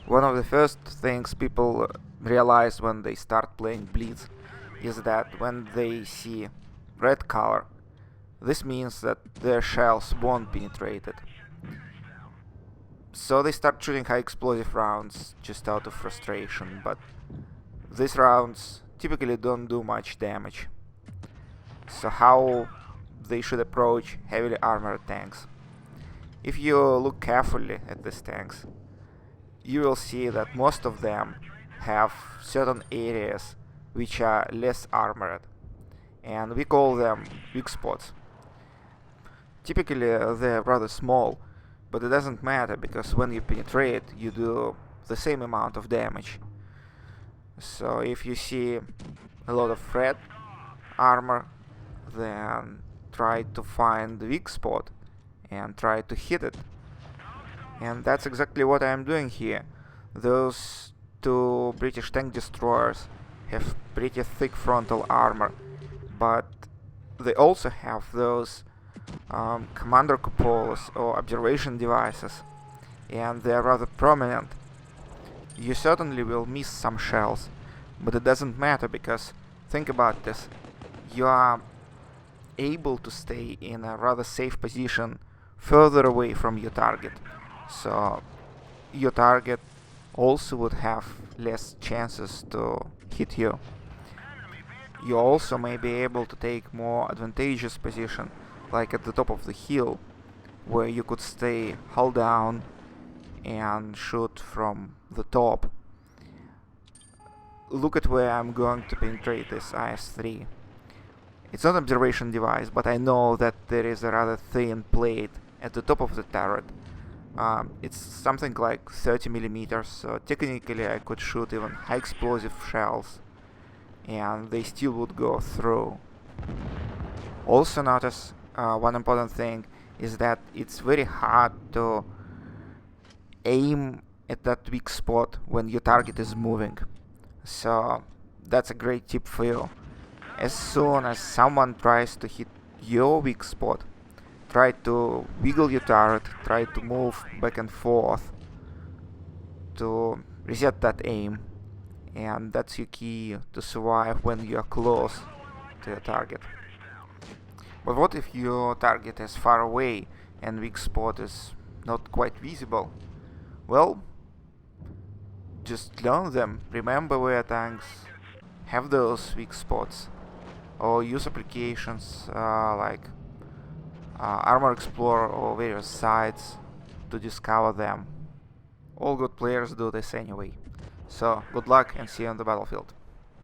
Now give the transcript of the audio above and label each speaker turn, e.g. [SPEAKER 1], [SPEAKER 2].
[SPEAKER 1] One of the first things people realize when they start playing Blitz is that when they see red color, this means that their shells won't penetrate it. So they start shooting high explosive rounds just out of frustration, but these rounds typically don't do much damage. So how they should approach heavily armored tanks? If you look carefully at these tanks, you will see that most of them have certain areas which are less armored, and we call them weak spots. Typically they're rather small, but it doesn't matter because when you penetrate you do the same amount of damage. So if you see a lot of red armor, then try to find the weak spot and try to hit it. And that's exactly what I'm doing here. Those two British tank destroyers have pretty thick frontal armor, but they also have those commander cupolas or observation devices, and they're rather prominent. You certainly will miss some shells, but it doesn't matter because think about this. You are able to stay in a rather safe position further away from your target, so your target also would have less chances to hit you. You also may be able to take more advantageous position, like at the top of the hill, where you could stay hull down and shoot from the top. Look at where I'm going to penetrate this IS-3. It's not an observation device, but I know that there is a rather thin plate at the top of the turret. It's something like 30 millimeters, so technically I could shoot even high explosive shells and they still would go through. Also notice one important thing is that it's very hard to aim at that weak spot when your target is moving. So that's a great tip for you. As soon as someone tries to hit your weak spot, try to wiggle your turret, try to move back and forth to reset that aim, and that's your key to survive when you are close to your target. But what if your target is far away and weak spot is not quite visible? Well, just learn them. Remember where tanks have those weak spots, or use applications like Armor Explorer or various sites to discover them. All good players do this anyway. So good luck and see you on the battlefield.